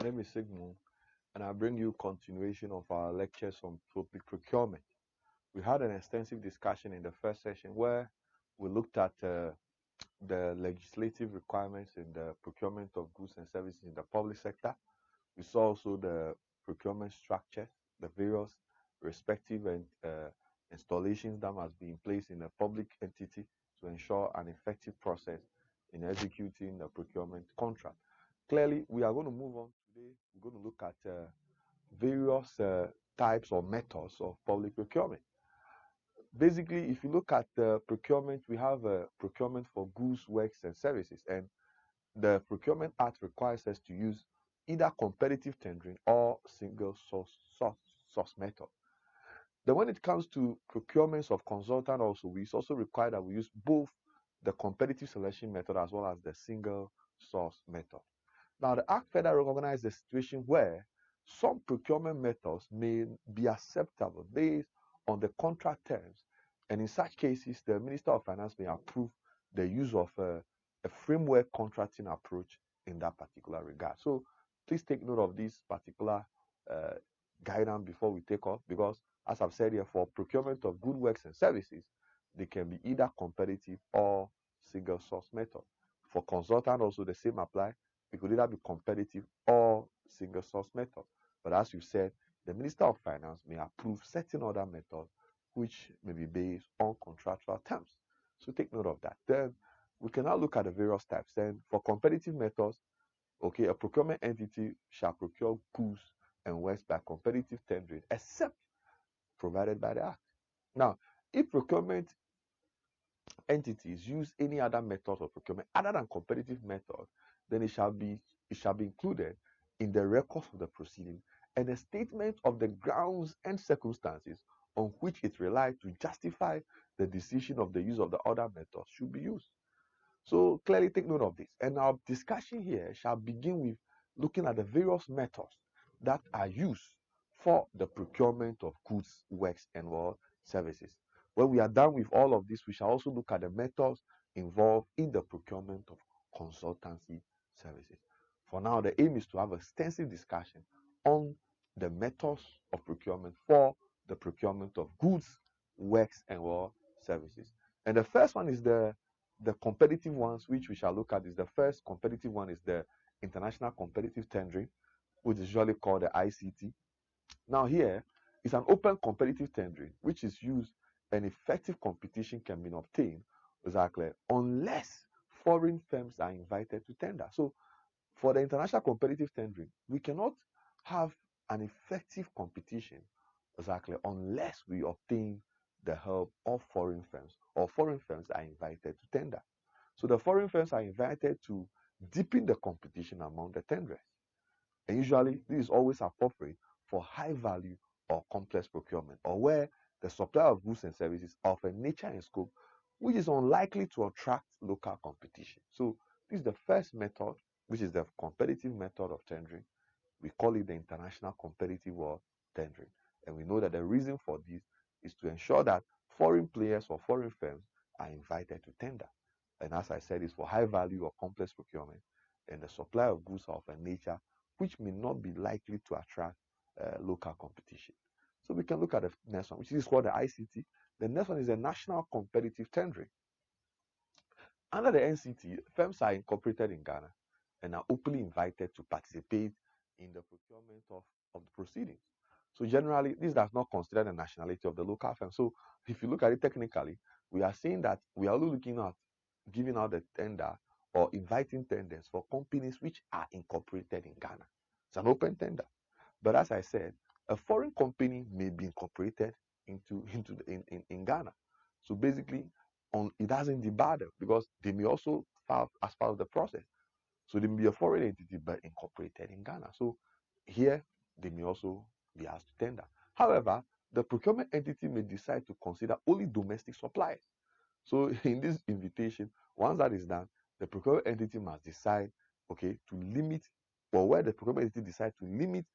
name is Sigmund, and I bring you continuation of our lectures on public procurement. We had an extensive discussion in the first session where we looked at the legislative requirements in the procurement of goods and services in the public sector. We saw also the procurement structure, the various respective installations that must be in place in a public entity to ensure an effective process in executing the procurement contract. Clearly, we are going to move on today. We're going to look at various types or methods of public procurement. Basically, if you look at the procurement, we have a procurement for goods, works, and services. And the Procurement Act requires us to use either competitive tendering or single source method. Then when it comes to procurements of consultant also, we also require that we use both the competitive selection method as well as the single source method. Now, the Act further recognizes the situation where some procurement methods may be acceptable based on the contract terms, and in such cases, the Minister of Finance may approve the use of a framework contracting approach in that particular regard. So, please take note of this particular guidance before we take off, because as I've said here, for procurement of good works and services, they can be either competitive or single source method. For consultant also, the same apply. It could either be competitive or single source method. But as you said, the Minister of Finance may approve certain other methods which may be based on contractual terms. So take note of that. Then we can now look at the various types. Then for competitive methods, okay, a procurement entity shall procure goods and works by competitive tendering, except provided by the Act. Now, if procurement entities use any other method of procurement other than competitive method, then it shall be included in the records of the proceeding, and a statement of the grounds and circumstances on which it relied to justify the decision of the use of the other method should be used. So clearly take note of this. And our discussion here shall begin with looking at the various methods that are used for the procurement of goods, works, and services. When we are done with all of this, we shall also look at the methods involved in the procurement of consultancy services. For now, the aim is to have extensive discussion on the methods of procurement for the procurement of goods, works, and services. And the first one is the competitive ones, which we shall look at. Is the first competitive one is the international competitive tendering, which is usually called the ICT. Now here is an open competitive tendering, which is used and effective competition can be obtained exactly unless foreign firms are invited to tender. So for the international competitive tendering, we cannot have an effective competition exactly unless we obtain the help of foreign firms, or foreign firms are invited to tender. So the foreign firms are invited to deepen the competition among the tenderers. And usually this is always appropriate for high value or complex procurement, or where the supply of goods and services are of a nature and scope which is unlikely to attract local competition. So this is the first method, which is the competitive method of tendering. We call it the international competitive tendering. And we know that the reason for this is to ensure that foreign players or foreign firms are invited to tender. And as I said, it's for high value or complex procurement, and the supply of goods are of a nature which may not be likely to attract local competition. So we can look at the next one, which is called the ICT. The next one is the national competitive tendering. Under the NCT, firms are incorporated in Ghana and are openly invited to participate in the procurement of the proceedings. So generally, this does not consider the nationality of the local firm. So if you look at it technically, we are saying that we are looking at giving out the tender or inviting tenders for companies which are incorporated in Ghana. It's an open tender. But as I said, a foreign company may be incorporated in Ghana. So basically, it doesn't debar them because they may also file as part of the process. So they may be a foreign entity but incorporated in Ghana. So here they may also be asked to tender. However, the procurement entity may decide to consider only domestic suppliers. So in this invitation, once that is done, the procurement entity must decide, okay, to limit, or where the procurement entity decides to limit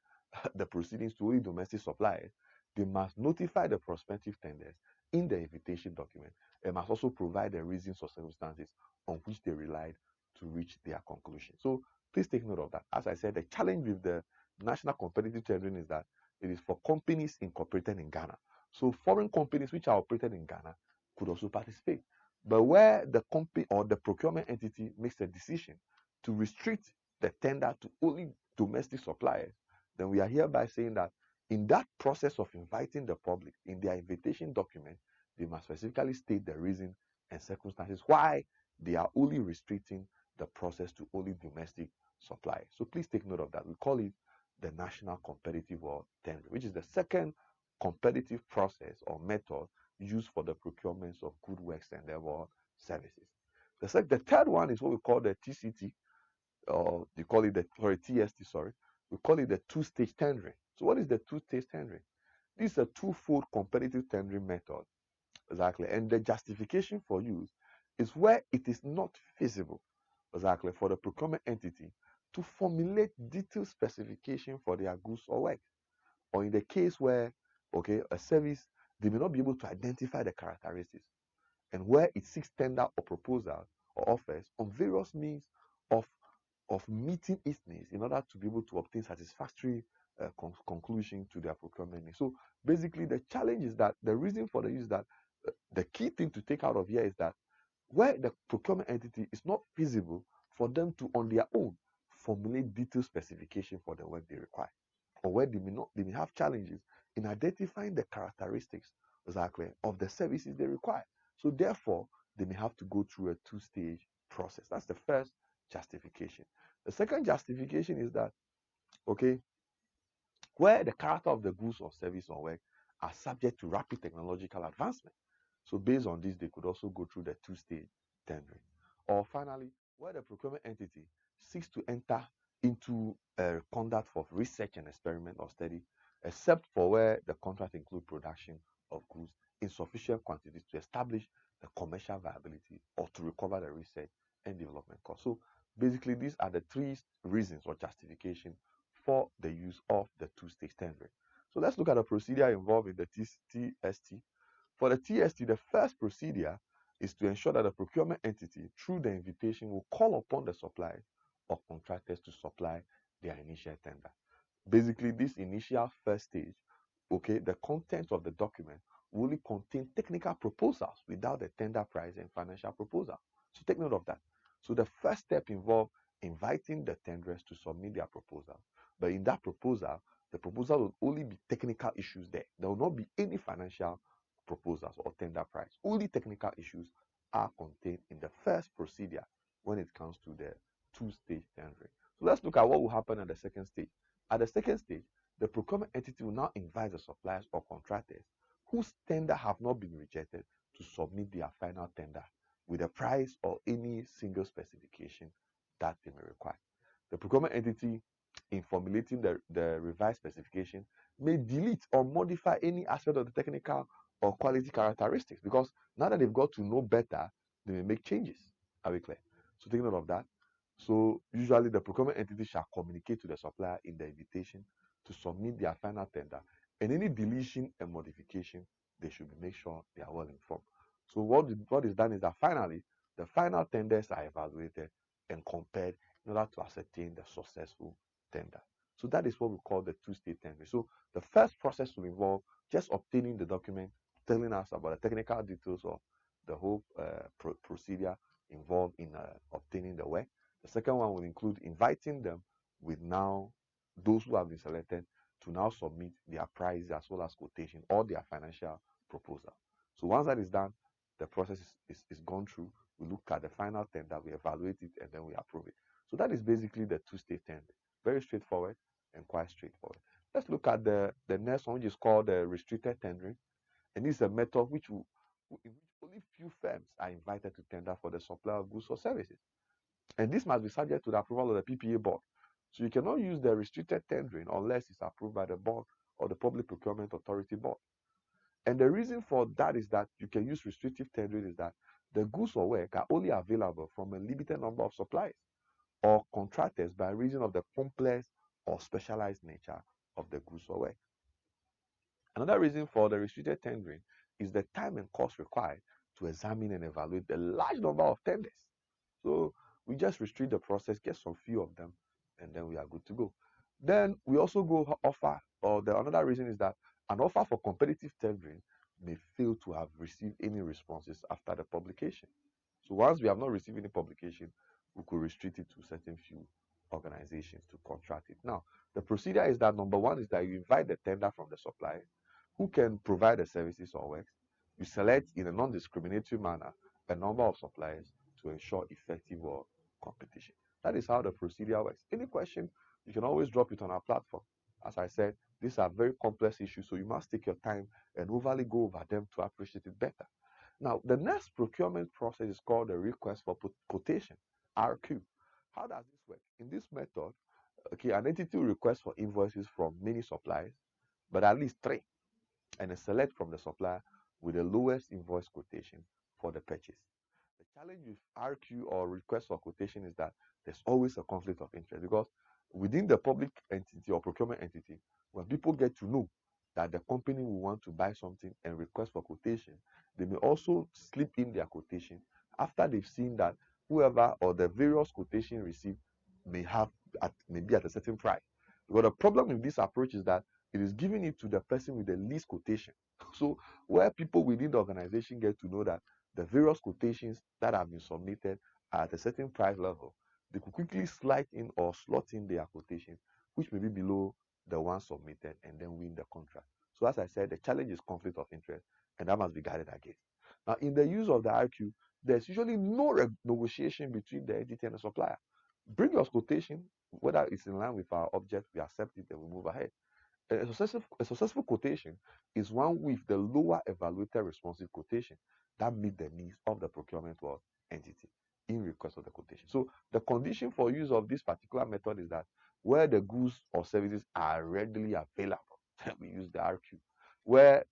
the proceedings to only domestic suppliers, they must notify the prospective tenders in the invitation document and must also provide the reasons or circumstances on which they relied to reach their conclusion. So Please take note of that. As I said, the challenge with the national competitive tendering is that it is for companies incorporated in Ghana. So foreign companies which are operated in Ghana could also participate. But where the company or the procurement entity makes a decision to restrict the tender to only domestic suppliers, then we are hereby saying that in that process of inviting the public, in their invitation document, they must specifically state the reason and circumstances why they are only restricting the process to only domestic supply. So please take note of that. We call it the national competitive or tendering, which is the second competitive process or method used for the procurements of good works and therefore services. The third one is what we call the TCT, or they call it the TST, sorry. We call it the two-stage tendering. So what is the two-stage tendering? This is a twofold competitive tendering method. Exactly. And the justification for use is where it is not feasible, exactly, for the procurement entity to formulate detailed specification for their goods or work. Or in the case where, okay, a service, they may not be able to identify the characteristics, and where it seeks tender or proposal or offers on various means of meeting its needs in order to be able to obtain satisfactory conclusion to their procurement needs. So basically, the challenge is that the reason for the use that the key thing to take out of here is that where the procurement entity is not feasible for them to on their own formulate detailed specification for the work they require, or where they may have challenges in identifying the characteristics exactly of the services they require. So therefore, they may have to go through a two-stage process. That's the first justification. The second justification is that, okay, where the character of the goods or service or work are subject to rapid technological advancement. So based on this, they could also go through the two-stage tendering. Or finally, where the procurement entity seeks to enter into a conduct of research and experiment or study, except for where the contract includes production of goods in sufficient quantities to establish the commercial viability or to recover the research and development cost. So basically, these are the three reasons or justification for the use of the two-stage tendering. So let's look at the procedure involved in the TST. For the TST, the first procedure is to ensure that the procurement entity, through the invitation, will call upon the suppliers or contractors to supply their initial tender. Basically, this initial first stage, okay, the content of the document will only contain technical proposals without the tender price and financial proposal. So take note of that. So the first step involves inviting the tenderers to submit their proposal. But in that proposal, the proposal will only be technical issues there. There will not be any financial proposals or tender price. Only technical issues are contained in the first procedure when it comes to the two-stage tendering. So let's look at what will happen at the second stage. At the second stage, the procurement entity will now invite the suppliers or contractors whose tender have not been rejected to submit their final tender with a price or any single specification that they may require. The procurement entity, in formulating the revised specification, may delete or modify any aspect of the technical or quality characteristics, because now that they've got to know better, they may make changes. Are we clear? So take note of that. So usually the procurement entity shall communicate to the supplier in the invitation to submit their final tender, and any deletion and modification, they should make sure they are well informed. So what is done is that finally the final tenders are evaluated and compared in order to ascertain the successful tender. So that is what we call the two-stage tender. So the first process will involve just obtaining the document telling us about the technical details of the whole procedure involved in obtaining the work. The second one will include inviting them with now those who have been selected to now submit their price as well as quotation or their financial proposal. So once that is done, the process is gone through. We look at the final tender, we evaluate it, and then we approve it. So that is basically the two-stage tender. Very straightforward and quite straightforward. Let's look at the next one, which is called the restricted tendering. And this is a method in which only few firms are invited to tender for the supply of goods or services. And this must be subject to the approval of the PPA board. So you cannot use the restricted tendering unless it's approved by the board or the Public Procurement Authority board. And the reason for that is that you can use restrictive tendering is that the goods or work are only available from a limited number of suppliers or contractors by reason of the complex or specialized nature of the goods or work. Another reason for the restricted tendering is the time and cost required to examine and evaluate the large number of tenders. So we just restrict the process, get some few of them, and then we are good to go. Then we also go offer, or the another reason is that an offer for competitive tendering may fail to have received any responses after the publication. So once we have not received any publication, we could restrict it to certain few organizations to contract it. Now, the procedure is that number one is that you invite the tender from the supplier who can provide the services or works. You select in a non-discriminatory manner a number of suppliers to ensure effective competition. That is how the procedure works. Any question, you can always drop it on our platform. As I said, these are very complex issues, so you must take your time and overly go over them to appreciate it better. Now, the next procurement process is called the request for quotation, RQ. How does this work? In this method, okay, an entity will request for invoices from many suppliers, but at least three, and select from the supplier with the lowest invoice quotation for the purchase. The challenge with RQ or request for quotation is that there's always a conflict of interest, because within the public entity or procurement entity, when people get to know that the company will want to buy something and request for quotation, they may also slip in their quotation after they've seen that whoever or the various quotation received may be at a certain price. Because the problem with this approach is that it is giving it to the person with the least quotation. So where people within the organization get to know that the various quotations that have been submitted are at a certain price level, they could quickly slide in or slot in their quotation, which may be below the one submitted, and then win the contract. So as I said, the challenge is conflict of interest, and that must be guarded against. Now, in the use of the RQ, there's usually no negotiation between the entity and the supplier. Bring your quotation, whether it's in line with our object, we accept it and we move ahead. A successful quotation is one with the lower evaluated responsive quotation that meet the needs of the procurement entity in request of the quotation. So the condition for use of this particular method is that where the goods or services are readily available, we use the RQ. Where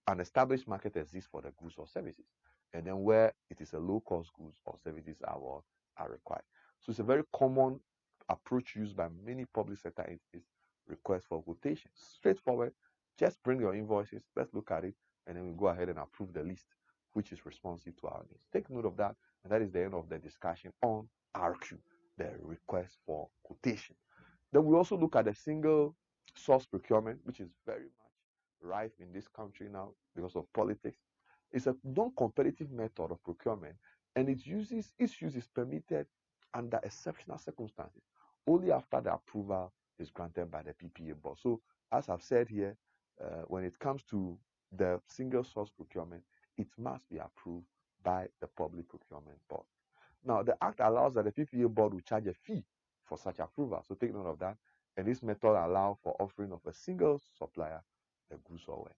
an established market exists for the goods or services, and then where it is a low-cost goods or services are required. So it's a very common approach used by many public sector entities. Request for quotation, straightforward. Just bring your invoices, let's look at it, and then we go ahead and approve the list which is responsive to our needs. Take note of that, and that is the end of the discussion on RQ, the request for quotation. Then we also look at the single source procurement, which is very much rife in this country now because of politics. It's a non-competitive method of procurement, and its use is permitted under exceptional circumstances, only after the approval is granted by the PPA board. So, as I've said here, when it comes to the single source procurement, it must be approved by the public procurement board. Now, the Act allows that the PPA board will charge a fee for such approval. So take note of that. And this method allows for offering of a single supplier the goods or work.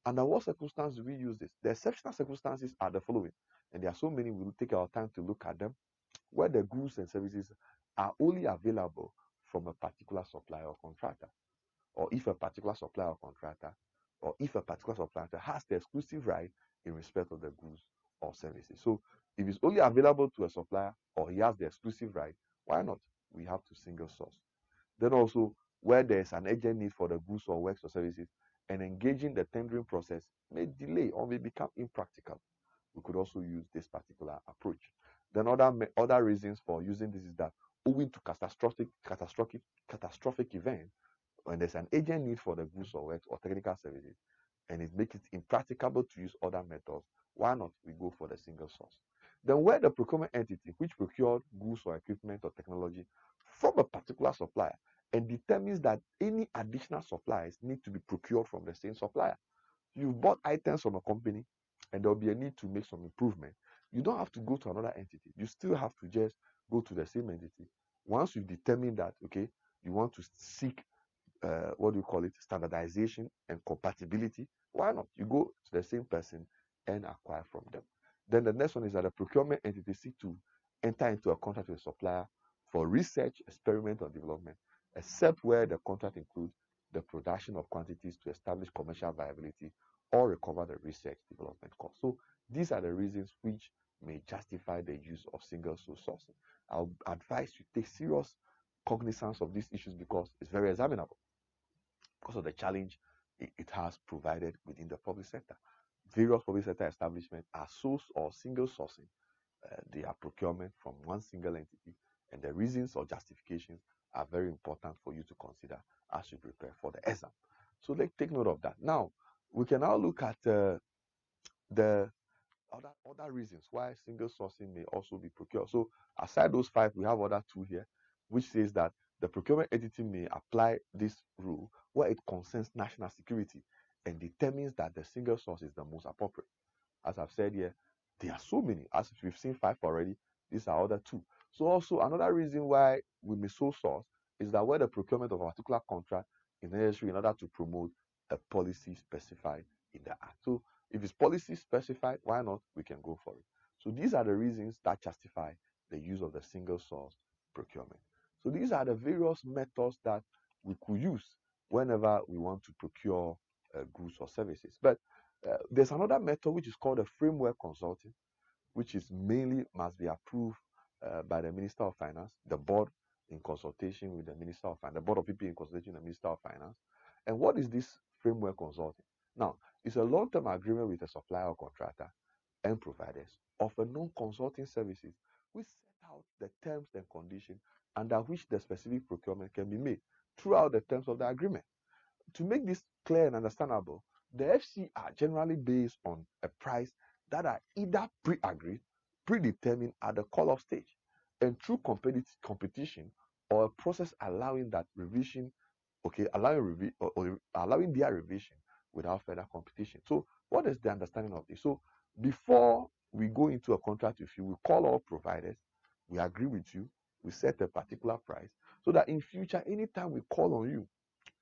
Under what circumstances do we use this? The exceptional circumstances are the following, and there are so many. We will take our time to look at them. Where the goods and services are only available from a particular supplier or contractor, or if a particular supplier or contractor, has the exclusive right in respect of the goods or services. So if it's only available to a supplier or he has the exclusive right, why not? We have to single source. Then also, where there's an urgent need for the goods or works or services, and engaging the tendering process may delay or may become impractical, we could also use this particular approach. Then other reasons for using this is that owing to catastrophic event, when there's an urgent need for the goods or works or technical services, and it makes it impracticable to use other methods, why not we go for the single source? Then where the procurement entity which procured goods or equipment or technology from a particular supplier and determines that any additional supplies need to be procured from the same supplier. You've bought items from a company and there'll be a need to make some improvement. You don't have to go to another entity. You still have to just go to the same entity. Once you've determined that, okay, you want to seek standardization and compatibility, why not? You go to the same person and acquire from them. Then the next one is that the procurement entity seek to enter into a contract with a supplier for research, experiment, or development, except where the contract includes the production of quantities to establish commercial viability or recover the research development cost. So these are the reasons which may justify the use of single source sourcing. I'll advise you take serious cognizance of these issues because it's very examinable because of the challenge it has provided within the public sector. Various public sector establishments are source or single sourcing their procurement from one single entity, and the reasons or justifications are very important for you to consider as you prepare for the exam. So let's take note of that. Now, we can now look at the other reasons why single sourcing may also be procured. So aside those five, we have other two here, which says that the procurement entity may apply this rule where it concerns national security and determines that the single source is the most appropriate. As I've said here, there are so many. As we've seen five already, these are other two. So also another reason why we may sole source is that where the procurement of a particular contract is necessary in order to promote a policy specified in the act. So if it's policy specified, why not? We can go for it. So these are the reasons that justify the use of the single source procurement. So these are the various methods that we could use whenever we want to procure goods or services. But there's another method which is called a framework consulting, which is mainly must be approved by the Minister of Finance, the board in consultation with the Minister of Finance, the board of people in consultation with the Minister of Finance. And what is this framework consulting? Now, it's a long-term agreement with a supplier or contractor and providers of a non-consulting services which set out the terms and conditions under which the specific procurement can be made throughout the terms of the agreement. To make this clear and understandable, the FC are generally based on a price that are either pre-agreed, predetermined at the call-off stage, and through competition or a process allowing that revision, allowing their revision without further competition. So, what is the understanding of this? So, before we go into a contract with you, we call all providers, we agree with you, we set a particular price, so that in future, anytime we call on you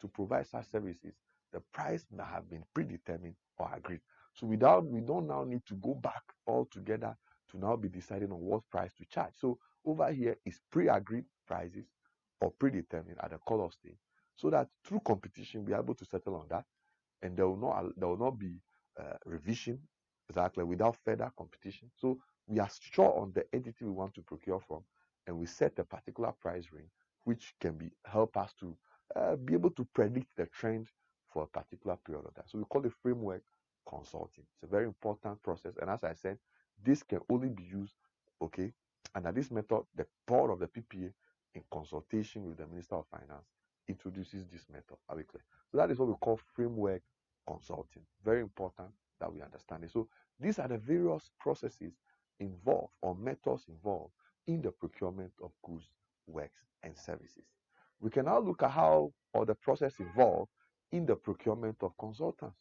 to provide such services, the price may have been predetermined or agreed. So we don't now need to go back altogether to now be deciding on what price to charge. So over here is pre-agreed prices or predetermined at the call-off stage, so that through competition we are able to settle on that, and there will not be revision exactly without further competition. So we are sure on the entity we want to procure from, and we set a particular price range, which can help us to be able to predict the trend for a particular period of time. So we call it framework consulting. It's a very important process, and as I said, this can only be used, under this method, the board of the PPA, in consultation with the Minister of Finance, introduces this method. Are we clear? So that is what we call framework consulting. Very important that we understand it. So these are the various processes involved or methods involved in the procurement of goods, works, and services. We can now look at how or the process involved in the procurement of consultants.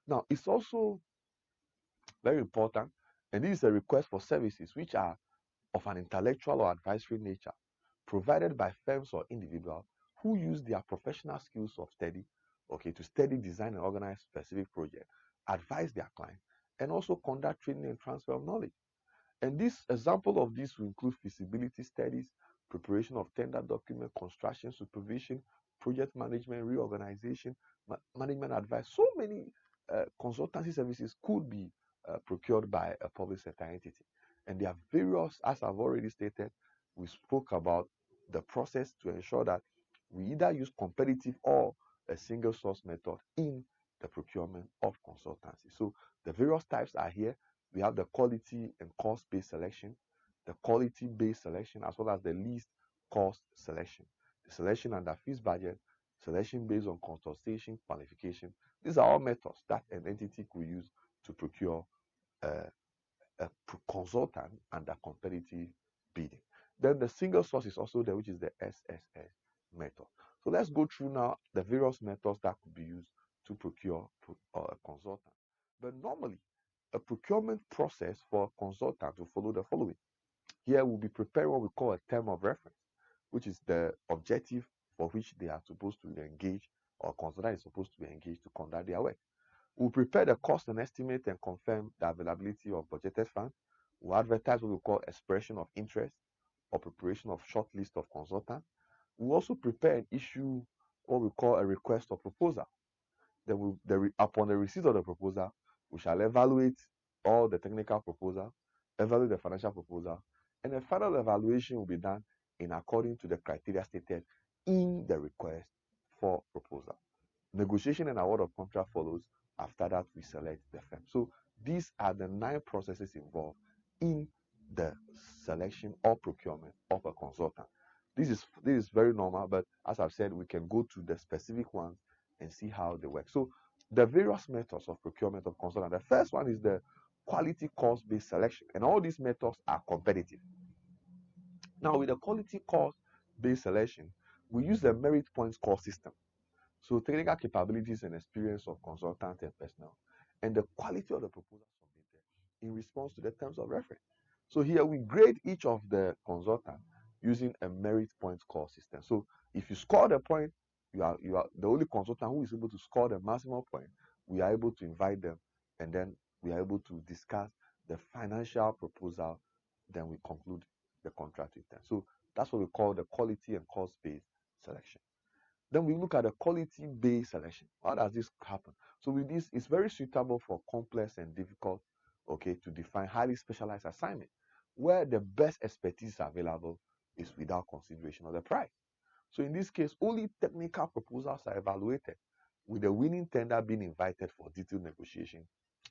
Now, it's also very important, and this is a request for services which are of an intellectual or advisory nature, provided by firms or individuals who use their professional skills of study, to study, design, and organize specific projects, advise their clients, and also conduct training and transfer of knowledge. And this example of this will include feasibility studies, preparation of tender document, construction supervision, project management, reorganization, management advice. So many consultancy services could be procured by a public sector entity. And there are various, as I've already stated, we spoke about the process to ensure that we either use competitive or a single source method in the procurement of consultancy. So the various types are here. We have the quality and cost-based selection, the quality-based selection, as well as the least cost selection. The selection under fixed budget, selection based on consultation, qualification. These are all methods that an entity could use to procure a consultant under competitive bidding. Then the single source is also there, which is the SSS method. So let's go through now the various methods that could be used to procure a consultant. But normally, a procurement process for a consultant will follow the following. Here we'll be preparing what we call a term of reference, which is the objective for which they are supposed to engage, or consultant is supposed to be engaged to conduct their work. We'll prepare the cost and estimate and confirm the availability of budgeted funds. We'll advertise what we call expression of interest or preparation of short list of consultants. We'll also prepare and issue what we call a request for proposal. Then upon the receipt of the proposal, we shall evaluate all the technical proposal, evaluate the financial proposal, and the final evaluation will be done in according to the criteria stated in the request for proposal. Negotiation and award of contract follows. After that, we select the firm. So these are the 9 processes involved in the selection or procurement of a consultant. This is very normal, but as I've said, we can go to the specific ones and see how they work. So the various methods of procurement of consultant. The first one is the quality cost-based selection, and all these methods are competitive. Now, with the quality cost-based selection, we use the merit points score system. So technical capabilities and experience of consultant and personnel, and the quality of the proposal submitted in response to the terms of reference. So here we grade each of the consultants using a merit point score system. So if you score the point, you are the only consultant who is able to score the maximum point. We are able to invite them, and then we are able to discuss the financial proposal. Then we conclude the contract with them. So that's what we call the quality and cost-based selection. Then we look at the quality-based selection. How does this happen? So with this, it's very suitable for complex and difficult, to define highly specialized assignment, where the best expertise available is without consideration of the price. So in this case, only technical proposals are evaluated, with the winning tender being invited for detailed negotiation,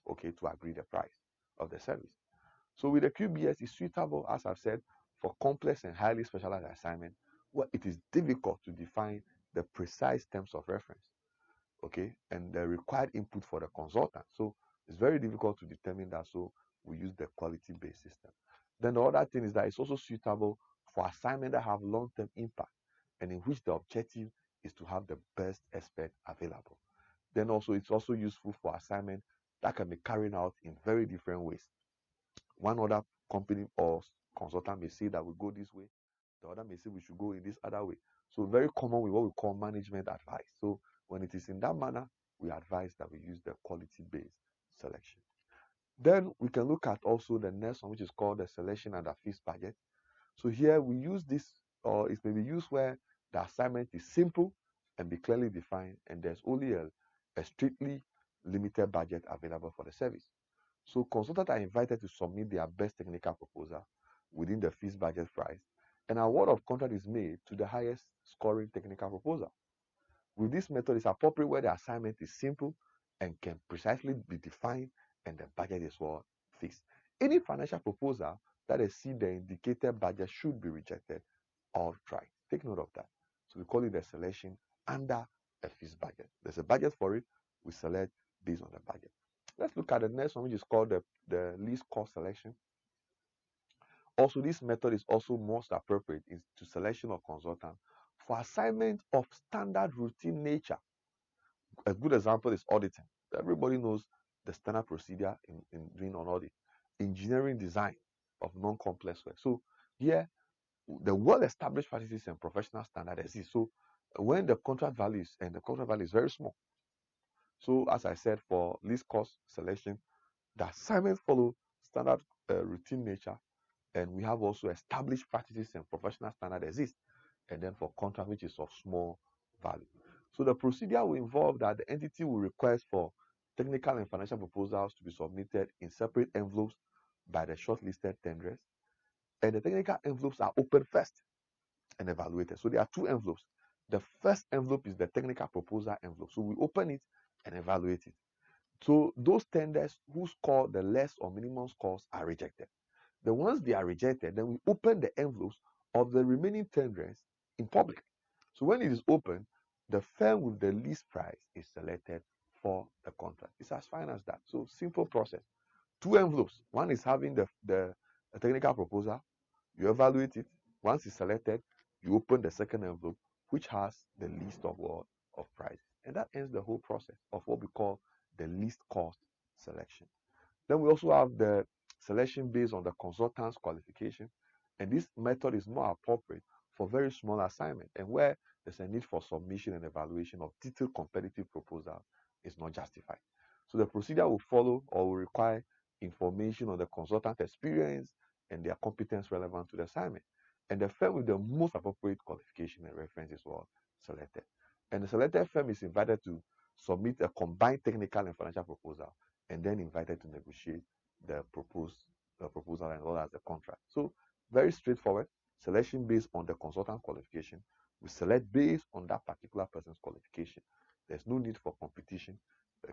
to agree the price of the service. So with the QBS, it's suitable, as I've said, for complex and highly specialized assignment where it is difficult to define the precise terms of reference, and the required input for the consultant. So it's very difficult to determine that. So we use the quality-based system. Then the other thing is that it's also suitable for assignment that have long-term impact and in which the objective is to have the best expert available. Then also it's also useful for assignment that can be carried out in very different ways. One other company or consultant may say that we go this way, the other may say we should go in this other way. So very common with what we call management advice. So when it is in that manner, we advise that we use the quality-based selection. Then we can look at also the next one, which is called the selection under fixed budget. So here we use this, or it may be used where the assignment is simple and be clearly defined, and there's only a strictly limited budget available for the service. So consultants are invited to submit their best technical proposal within the fixed budget price. An award of contract is made to the highest scoring technical proposal. With this method, it's appropriate where the assignment is simple and can precisely be defined and the budget is fixed. Any financial proposal that exceeds the indicated budget should be rejected outright. Take note of that. So we call it the selection under a fixed budget. There's a budget for it. We select based on the budget. Let's look at the next one, which is called the least cost selection. Also, this method is also most appropriate to selection of consultant for assignment of standard routine nature. A good example is auditing. Everybody knows the standard procedure in doing an audit. Engineering design of non-complex work. So here, the well-established practices and professional standard exist. So when the contract value is very small. So as I said, for least cost selection, the assignment follow standard routine nature, and we have also established practices and professional standard exist. And then for contract which is of small value. So the procedure will involve that the entity will request for technical and financial proposals to be submitted in separate envelopes by the shortlisted tenderers, and the technical envelopes are opened first and evaluated. So there are two envelopes. The first envelope is the technical proposal envelope. So we open it and evaluate it. So those tenders who score the less or minimum scores are rejected. The ones they are rejected, then we open the envelopes of the remaining tenders in public. So when it is open, the firm with the least price is selected for the contract. It's as fine as that. So simple process. Two envelopes. One is having the technical proposal. You evaluate it. Once it's selected, you open the second envelope, which has the list of price. And that ends the whole process of what we call the least cost selection. Then we also have the selection based on the consultant's qualification. And this method is more appropriate for very small assignments and where there's a need for submission and evaluation of detailed competitive proposal is not justified. So the procedure will follow or will require information on the consultant experience and their competence relevant to the assignment. And the firm with the most appropriate qualification and reference is selected. And the selected firm is invited to submit a combined technical and financial proposal and then invited to negotiate the proposal and well as the contract. So very straightforward. Selection based on the consultant qualification. We select based on that particular person's qualification. There's no need for competition.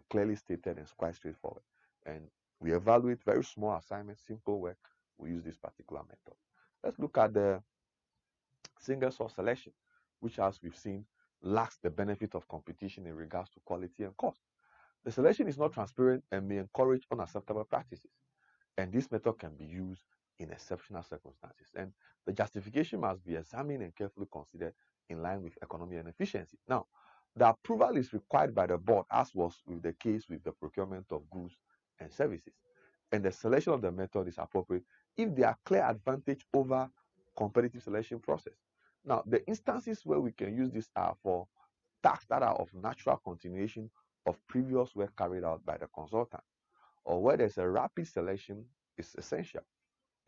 Clearly stated and quite straightforward. And we evaluate very small assignments, simple work. We use this particular method. Let's look at the single source selection, which, as we've seen, lacks the benefit of competition in regards to quality and cost. The selection is not transparent and may encourage unacceptable practices, and this method can be used in exceptional circumstances. And the justification must be examined and carefully considered in line with economy and efficiency. Now, the approval is required by the board, as was with the case with the procurement of goods and services. And the selection of the method is appropriate if there are clear advantage over competitive selection process. Now, the instances where we can use this are for tasks that are of natural continuation of previous work carried out by the consultant, or where there's a rapid selection is essential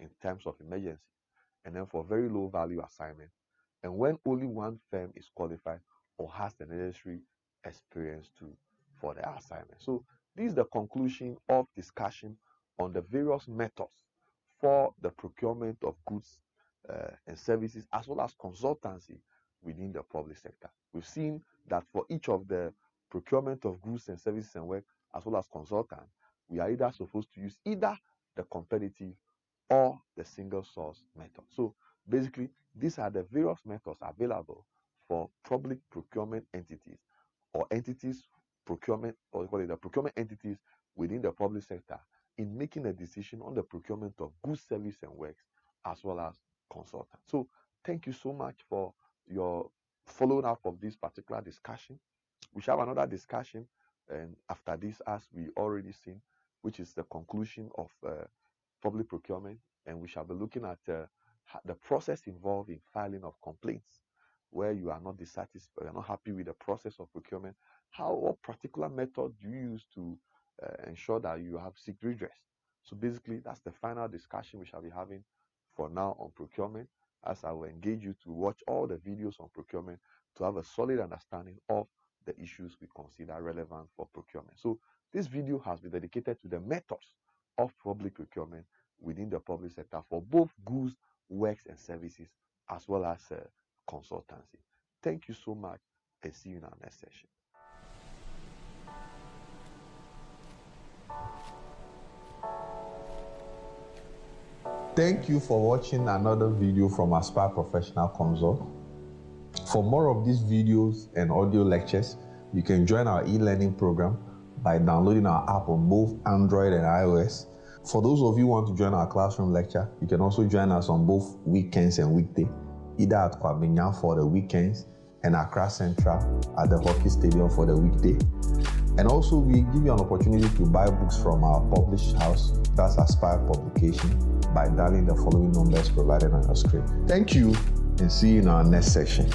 in terms of emergency, and then for very low value assignment, and when only one firm is qualified or has the necessary experience for the assignment. So this is the conclusion of discussion on the various methods for the procurement of goods and services, as well as consultancy within the public sector. We've seen that for each of the procurement of goods and services and work, as well as consultant, we are either supposed to use either the competitive or the single source method. So basically, these are the various methods available for public procurement entities or entities procurement, or call it the procurement entities within the public sector, in making a decision on the procurement of goods, service, and works, as well as consultants. So thank you so much for your following up of this particular discussion. We shall have another discussion, and after this, as we already seen, which is the conclusion of public procurement, and we shall be looking at the process involved in filing of complaints, where you are not dissatisfied, you are not happy with the process of procurement. What particular method do you use to ensure that you have seek redress? So basically, that's the final discussion we shall be having for now on procurement, as I will engage you to watch all the videos on procurement to have a solid understanding of the issues we consider relevant for procurement. So this video has been dedicated to the methods of public procurement within the public sector for both goods, works, and services, as well as consultancy. Thank you so much, and see you in our next session. Thank you for watching another video from Aspire Professional Consult. For more of these videos and audio lectures, you can join our e-learning program by downloading our app on both Android and iOS. For those of you who want to join our classroom lecture, you can also join us on both weekends and weekday, either at Kwabenya for the weekends and Accra Central at the Hockey Stadium for the weekday. And also, we give you an opportunity to buy books from our published house, that's Aspire Publication, by dialing the following numbers provided on your screen. Thank you, and see you in our next session.